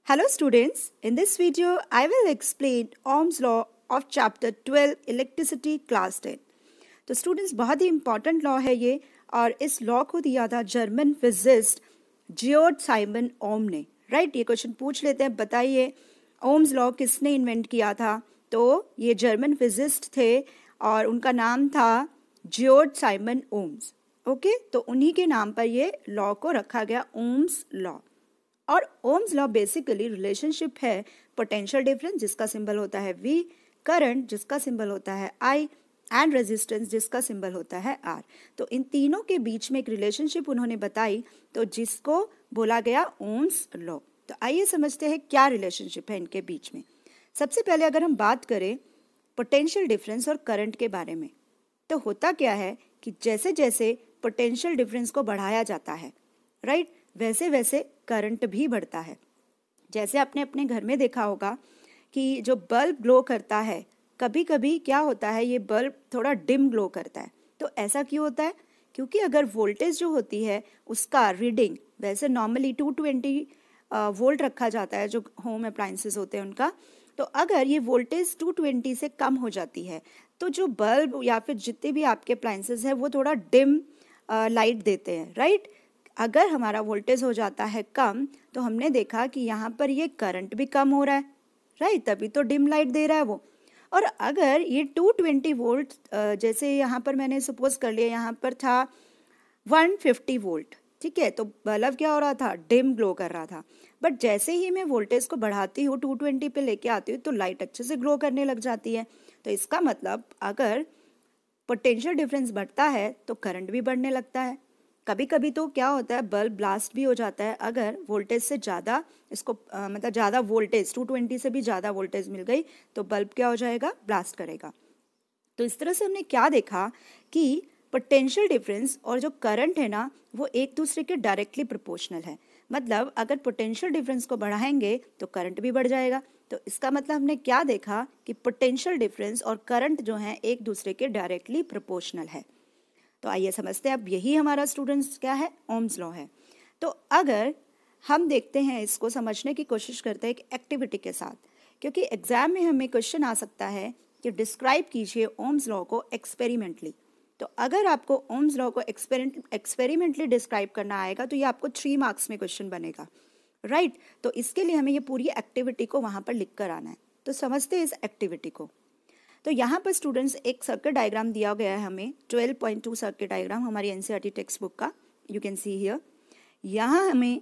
Hello students, in this video I will explain Ohm's law of chapter 12 electricity class 10. तो students बहुत ही important law है ये और इस लॉ को दिया था जर्मन फिजिस्ट जियोर्ड साइमन ओम ने. राइट, ये क्वेश्चन पूछ लेते हैं, बताइए ओम्स लॉ किसने इन्वेंट किया था. तो ये जर्मन फिजिस्ट थे और उनका नाम था जियोर्ड साइमन ओम्स. ओके, तो उन्हीं के नाम पर ये लॉ को रखा गया, ओम्स लॉ. और ओम्स लॉ बेसिकली रिलेशनशिप है पोटेंशियल डिफरेंस जिसका सिंबल होता है V, करंट जिसका सिंबल होता है I एंड रेजिस्टेंस जिसका सिंबल होता है R. तो इन तीनों के बीच में एक रिलेशनशिप उन्होंने बताई, तो जिसको बोला गया ओम्स लॉ. तो आइए समझते हैं क्या रिलेशनशिप है इनके बीच में. सबसे पहले अगर हम बात करें पोटेंशियल डिफरेंस और करंट के बारे में, तो होता क्या है कि जैसे जैसे पोटेंशियल डिफरेंस को बढ़ाया जाता है, राइट, वैसे वैसे करंट भी बढ़ता है. जैसे आपने अपने घर में देखा होगा कि जो बल्ब ग्लो करता है, कभी कभी क्या होता है ये बल्ब थोड़ा डिम ग्लो करता है. तो ऐसा क्यों होता है? क्योंकि अगर वोल्टेज जो होती है उसका रीडिंग, वैसे नॉर्मली 220 वोल्ट रखा जाता है जो होम अप्लायंसेस होते हैं उनका. तो अगर ये वोल्टेज 220 से कम हो जाती है तो जो बल्ब या फिर जितने भी आपके अप्लायंसेस हैं वो थोड़ा डिम लाइट देते हैं. राइट, अगर हमारा वोल्टेज हो जाता है कम तो हमने देखा कि यहाँ पर ये करंट भी कम हो रहा है. राइट, तभी तो डिम लाइट दे रहा है वो. और अगर ये 220 वोल्ट, जैसे यहाँ पर मैंने सपोज कर लिया यहाँ पर था 150 वोल्ट, ठीक है, तो बल्ब क्या हो रहा था, डिम ग्लो कर रहा था. बट जैसे ही मैं वोल्टेज को बढ़ाती हूँ 220 पे लेके आती हूँ तो लाइट अच्छे से ग्लो करने लग जाती है. तो इसका मतलब अगर पोटेंशियल डिफरेंस बढ़ता है तो करंट भी बढ़ने लगता है. कभी कभी तो क्या होता है बल्ब ब्लास्ट भी हो जाता है अगर वोल्टेज से ज़्यादा इसको मतलब ज़्यादा वोल्टेज 220 से भी ज़्यादा वोल्टेज मिल गई तो बल्ब क्या हो जाएगा, ब्लास्ट करेगा. तो इस तरह से हमने क्या देखा कि पोटेंशियल डिफरेंस और जो करंट है ना वो एक दूसरे के डायरेक्टली प्रोपोर्शनल है. मतलब अगर पोटेंशियल डिफरेंस को बढ़ाएंगे तो करंट भी बढ़ जाएगा. तो इसका मतलब हमने क्या देखा कि पोटेंशियल डिफरेंस और करंट जो है एक दूसरे के डायरेक्टली प्रोपोर्शनल है. तो आइए समझते हैं, अब यही हमारा स्टूडेंट्स क्या है, ओम्स लॉ है. तो अगर हम देखते हैं इसको समझने की कोशिश करते हैं एक एक्टिविटी के साथ, क्योंकि एग्जाम में हमें क्वेश्चन आ सकता है कि डिस्क्राइब कीजिए ओम्स लॉ को एक्सपेरिमेंटली. तो अगर आपको ओम्स लॉ को एक्सपेरिमेंटली डिस्क्राइब करना आएगा तो ये आपको 3 मार्क्स में क्वेश्चन बनेगा. राइट, तो इसके लिए हमें ये पूरी एक्टिविटी को वहाँ पर लिख कर आना है. तो समझते हैं इस एक्टिविटी को. तो यहाँ पर स्टूडेंट्स एक सर्किट डायग्राम दिया गया है हमें, 12.2 सर्किट डायग्राम हमारी एनसीईआरटी टेक्स्ट बुक का. You can see here. यहाँ हमें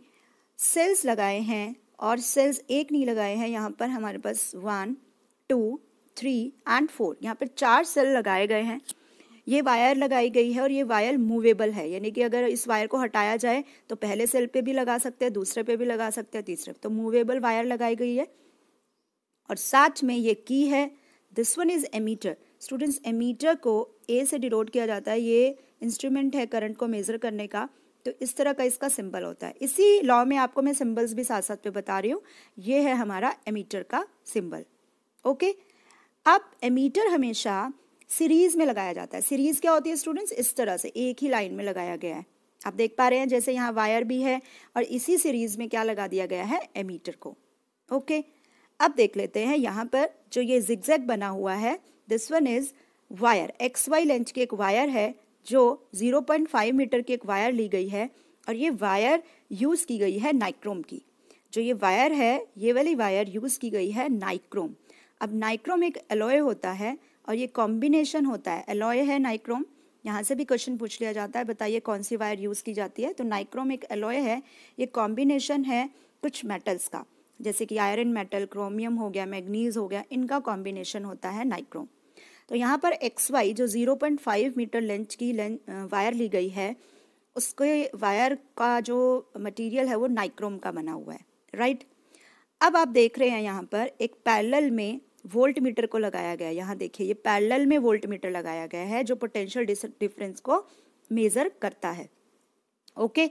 सेल्स लगाए हैं और सेल्स एक नहीं लगाए हैं. यहाँ पर हमारे पास 1, 2, 3 एंड 4, यहाँ पर 4 सेल लगाए गए हैं. ये वायर लगाई गई है और ये वायर मूवेबल है, यानी कि अगर इस वायर को हटाया जाए तो पहले सेल पे भी लगा सकते हैं, दूसरे पे भी लगा सकते हैं, तीसरे. तो मूवेबल वायर लगाई गई है. और साथ में ये की है, this one is ammeter. Students, ammeter को ए से डिनोट किया जाता है. ये इंस्ट्रूमेंट है करंट को मेजर करने का. तो इस तरह का इसका सिंबल होता है. इसी लॉ में आपको मैं सिंबल्स भी साथ साथ पे बता रही हूँ. ये है हमारा एमीटर का सिंबल. ओके, अब एमीटर हमेशा सीरीज में लगाया जाता है. सीरीज क्या होती है स्टूडेंट्स, इस तरह से एक ही लाइन में लगाया गया है. आप देख पा रहे हैं जैसे यहाँ वायर भी है और इसी सीरीज में क्या लगा दिया गया है, एमीटर को. ओके, अब देख लेते हैं यहाँ पर जो ये जिगजैग बना हुआ है, this one is wire. XY length की एक वायर है जो 0.5 मीटर की एक वायर ली गई है और ये वायर यूज़ की गई है नाइक्रोम की. जो ये वायर है, ये वाली वायर यूज़ की गई है नाइक्रोम. अब नाइक्रोम एक एलॉय होता है और ये कॉम्बिनेशन होता है, एलॉय है नाइक्रोम. यहाँ से भी क्वेश्चन पूछ लिया जाता है, बताइए कौन सी वायर यूज़ की जाती है. तो नाइक्रोम एक एलॉय है, ये कॉम्बिनेशन है कुछ मेटल्स का, जैसे कि आयरन मेटल, क्रोमियम हो गया, मैग्नीज हो गया, इनका कॉम्बिनेशन होता है नाइक्रोम. तो यहाँ पर XY जो 0.5 मीटर लेंथ की वायर ली गई है, उसके वायर का जो मटेरियल है वो नाइक्रोम का बना हुआ है. राइट, अब आप देख रहे हैं यहाँ पर एक पैरेलल में वोल्ट मीटर को लगाया गया है. यहाँ देखिए ये पैरेलल में वोल्ट मीटर लगाया गया है जो पोटेंशियल डिफरेंस को मेजर करता है. ओके,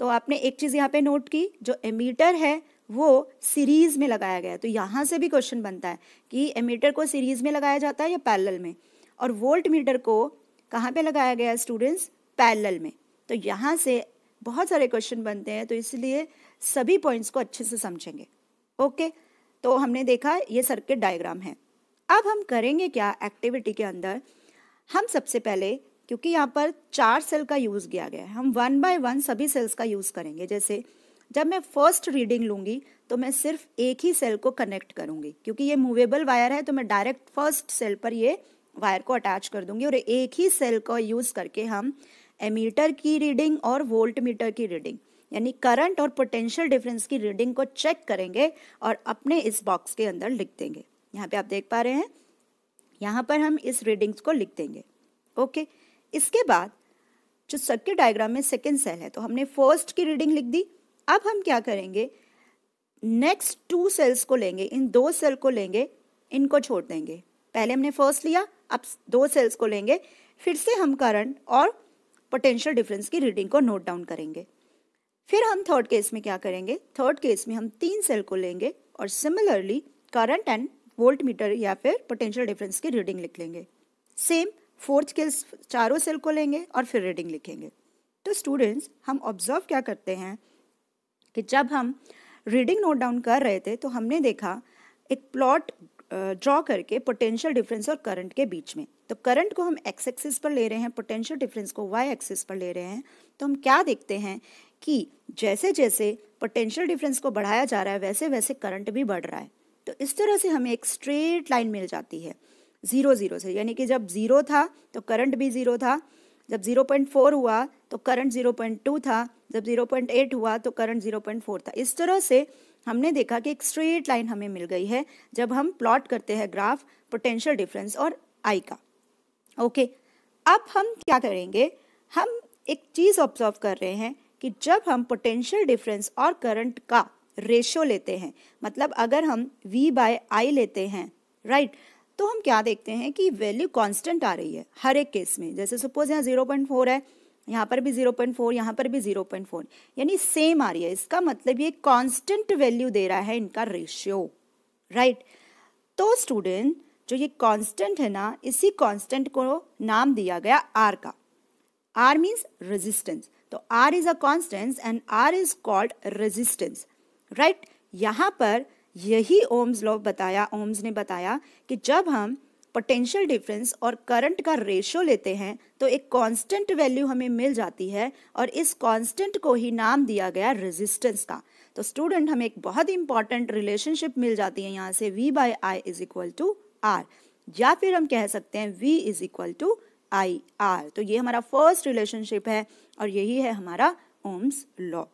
तो आपने एक चीज़ यहाँ पे नोट की, जो एमीटर है वो सीरीज में लगाया गया है. तो यहाँ से भी क्वेश्चन बनता है कि एमीटर को सीरीज में लगाया जाता है या पैरेलल में, और वोल्ट मीटर को कहाँ पे लगाया गया है स्टूडेंट्स, पैरेलल में. तो यहाँ से बहुत सारे क्वेश्चन बनते हैं, तो इसलिए सभी पॉइंट्स को अच्छे से समझेंगे. ओके, तो हमने देखा ये सर्किट डायग्राम है। अब हम करेंगे क्या एक्टिविटी के अंदर, हम सबसे पहले, क्योंकि यहाँ पर 4 सेल का यूज़ किया गया है, हम 1 बाय 1 सभी सेल्स का यूज़ करेंगे। जैसे जब मैं फर्स्ट रीडिंग लूँगी तो मैं सिर्फ एक ही सेल को कनेक्ट करूँगी, क्योंकि ये मूवेबल वायर है तो मैं डायरेक्ट फर्स्ट सेल पर ये वायर को अटैच कर दूँगी और एक ही सेल का यूज़ करके हम एमीटर की रीडिंग और वोल्ट मीटर की रीडिंग, यानी करंट और पोटेंशियल डिफरेंस की रीडिंग को चेक करेंगे और अपने इस बॉक्स के अंदर लिख देंगे। यहाँ पे आप देख पा रहे हैं, यहाँ पर हम इस रीडिंग्स को लिख देंगे। ओके, इसके बाद जो सर्किट डायग्राम में सेकेंड सेल है, तो हमने फर्स्ट की रीडिंग लिख दी। अब हम क्या करेंगे, नेक्स्ट 2 सेल्स को लेंगे, इन 2 सेल को लेंगे, इनको छोड़ देंगे। पहले हमने फर्स्ट लिया, अब 2 सेल्स को लेंगे, फिर से हम करंट और पोटेंशियल डिफरेंस की रीडिंग को नोट डाउन करेंगे। फिर हम थर्ड केस में क्या करेंगे, थर्ड केस में हम 3 सेल को लेंगे और similarly current and volt meter या फिर पोटेंशियल डिफरेंस की रीडिंग लिख लेंगे। सेम फोर्थ केस 4 सेल को लेंगे और फिर रीडिंग लिखेंगे। तो स्टूडेंट्स, हम ऑब्जर्व क्या करते हैं कि जब हम रीडिंग नोट डाउन कर रहे थे तो हमने देखा एक प्लॉट ड्रॉ करके पोटेंशियल डिफरेंस और करंट के बीच में। तो करंट को हम एक्स एक्सिस पर ले रहे हैं, पोटेंशियल डिफरेंस को वाई एक्सिस पर ले रहे हैं। तो हम क्या देखते हैं कि जैसे जैसे पोटेंशियल डिफरेंस को बढ़ाया जा रहा है वैसे वैसे करंट भी बढ़ रहा है। तो इस तरह से हमें एक स्ट्रेट लाइन मिल जाती है 0 0 से, यानी कि जब 0 था तो करंट भी 0 था, जब 0.4 हुआ तो करंट 0.2 था, जब 0.8 हुआ तो करंट 0.4 था। इस तरह से हमने देखा कि एक स्ट्रेट लाइन हमें मिल गई है जब हम प्लॉट करते हैं ग्राफ पोटेंशियल डिफरेंस और आई का। ओके, अब हम क्या करेंगे, हम एक चीज़ ऑब्जर्व कर रहे हैं कि जब हम पोटेंशियल डिफरेंस और करंट का रेशियो लेते हैं, मतलब अगर हम V बाय I लेते हैं, राइट, तो हम क्या देखते हैं कि वैल्यू कांस्टेंट आ रही है हर एक केस में। जैसे सपोज यहाँ 0.4 है, यहाँ पर भी 0.4, यहाँ पर भी 0.4, यानी सेम आ रही है। इसका मतलब ये कांस्टेंट वैल्यू दे रहा है इनका रेशियो, राइट। तो स्टूडेंट, जो ये कांस्टेंट है ना, इसी कांस्टेंट को नाम दिया गया R का। R मीन्स रेजिस्टेंस, तो R is a constant and R is called resistance, right. यहाँ पर यही ओम्स लॉ बताया, ओम्स ने बताया कि जब हम पोटेंशियल डिफरेंस और करंट का रेशियो लेते हैं तो एक कांस्टेंट वैल्यू हमें मिल जाती है और इस कांस्टेंट को ही नाम दिया गया रेजिस्टेंस का। तो स्टूडेंट, हमें एक बहुत इंपॉर्टेंट रिलेशनशिप मिल जाती है यहाँ से, V by I is equal to R, या फिर हम कह सकते हैं V is equal to I R. तो ये हमारा फर्स्ट रिलेशनशिप है और यही है हमारा ओम्स लॉ।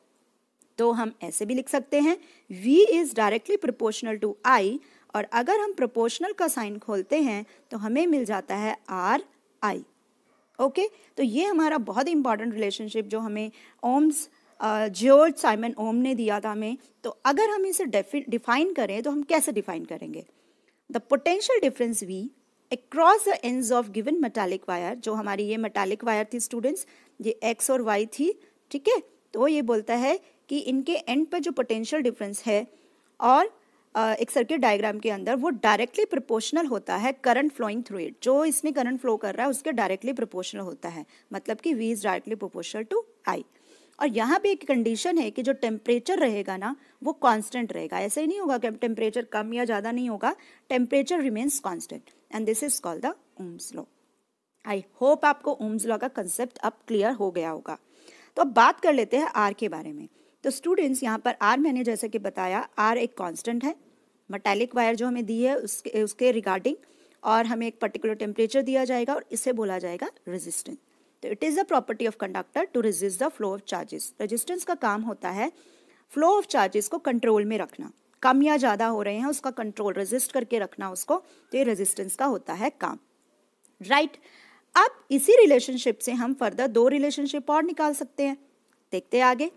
तो हम ऐसे भी लिख सकते हैं V is directly proportional to I, और अगर हम प्रोपोर्शनल का साइन खोलते हैं तो हमें मिल जाता है R I। ओके, तो ये हमारा बहुत इंपॉर्टेंट रिलेशनशिप जो हमें ओम्स जॉर्ज साइमन ओम ने दिया था हमें। तो अगर हम इसे डिफाइन करें तो हम कैसे डिफाइन करेंगे, the potential difference V across the ends of given metallic wire, जो हमारी ये मेटालिक वायर थी स्टूडेंट्स, ये X और Y थी, ठीक है। तो ये बोलता है कि इनके एंड पर जो पोटेंशियल डिफरेंस है और एक सर्किट डायग्राम के अंदर वो डायरेक्टली प्रोपोर्शनल होता है करंट फ्लोइंग थ्रू इट। जो इसमें करंट फ्लो कर रहा है उसके डायरेक्टली प्रोपोर्शनल होता है, मतलब कि V is directly proportional to I। और यहाँ पे एक कंडीशन है कि जो टेम्परेचर रहेगा ना वो कांस्टेंट रहेगा। ऐसे ही नहीं होगा कि टेम्परेचर कम या ज़्यादा नहीं होगा, temperature remains constant and this is called the Ohm's law. I hope आपको ओम्स लॉ का कंसेप्ट अब क्लियर हो गया होगा। तो अब बात कर लेते हैं आर के बारे में। तो स्टूडेंट्स, यहाँ पर आर मैंने जैसे कि बताया, आर एक कांस्टेंट है, मेटालिक वायर जो हमें दी है उसके रिगार्डिंग, और हमें एक पर्टिकुलर टेम्परेचर दिया जाएगा और इसे बोला जाएगा रेजिस्टेंस। तो it is the property of conductor to resist the flow of charges. Resistance का काम होता है फ्लो ऑफ चार्जेस को कंट्रोल में रखना, कम या ज़्यादा हो रहे हैं उसका कंट्रोल, रेजिस्ट करके रखना उसको, तो ये रेजिस्टेंस का होता है काम, राइट। अब इसी रिलेशनशिप से हम फर्दर 2 रिलेशनशिप और निकाल सकते हैं, देखते हैं आगे।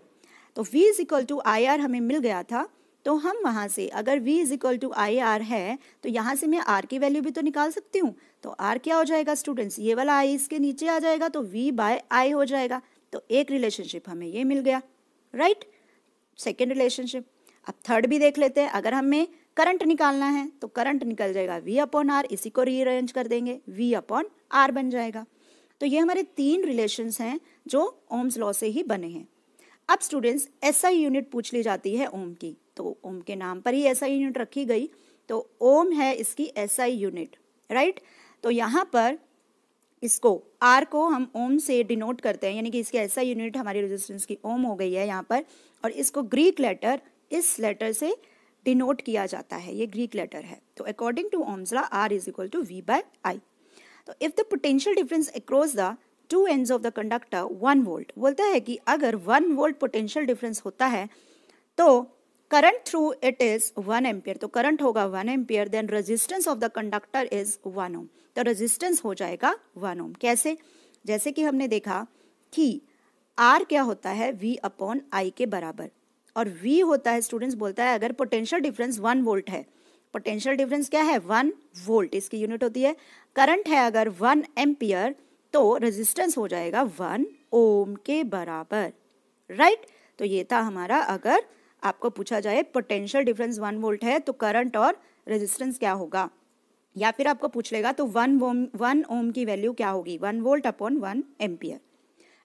तो V is equal to I R हमें मिल गया था, तो हम वहाँ से अगर V is equal to I R है तो यहाँ से मैं R की वैल्यू भी तो निकाल सकती हूँ। तो R क्या हो जाएगा स्टूडेंट्स, ये वाला I इसके नीचे आ जाएगा तो V बाय I हो जाएगा। तो एक रिलेशनशिप हमें ये मिल गया, राइट, सेकेंड रिलेशनशिप। अब थर्ड भी देख लेते हैं। अगर हमें करंट निकालना है तो करंट निकल जाएगा V अपॉन R, इसी को रीअरेंज कर देंगे, V अपॉन R बन जाएगा। तो ये हमारे 3 रिलेशंस हैं जो ओम्स लॉ से ही बने हैं। अब स्टूडेंट्स एसआई यूनिट पूछ ली जाती है ओम की, तो ओम के नाम पर ही एसआई यूनिट रखी गई, तो ओम है इसकी एसआई यूनिट, राइट। तो यहाँ पर इसको आर को हम ओम से डिनोट करते हैं, यानी कि इसकी एसआई यूनिट हमारी रेजिस्टेंस की ओम हो गई है यहाँ पर, और इसको ग्रीक लेटर इस लेटर से डिनोट किया जाता है, ये ग्रीक लेटर है। तो according to Ohm's law R is equal to V by I. तो if the potential difference across the two ends of the conductor 1 volt, बोलता है कि अगर 1 वोल्ट पोटेंशियल डिफरेंस होता है तो current through it is 1 ampere, तो current होगा 1 ampere, then resistance of the conductor is 1 ohm, तो रेजिस्टेंस हो जाएगा 1 ओम। कैसे? जैसे कि हमने देखा कि R क्या होता है V अपॉन I के बराबर, और V होता है स्टूडेंट्स, बोलता है अगर पोटेंशियल डिफरेंस 1 वोल्ट है, पोटेंशियल डिफरेंस क्या है 1 वोल्ट, इसकी यूनिट होती है, करंट है अगर 1 एम्पियर, तो रेजिस्टेंस हो जाएगा 1 ओम के बराबर, राइट। तो ये था हमारा, अगर आपको पूछा जाए पोटेंशियल डिफरेंस 1 वोल्ट है तो करंट और रेजिस्टेंस क्या होगा, या फिर आपको पूछ लेगा तो 1 ओम की वैल्यू क्या होगी, 1 volt upon 1 ampere.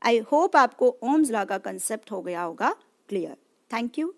I hope आपको ओम्स लॉ का कंसेप्ट हो गया होगा क्लियर। Thank you.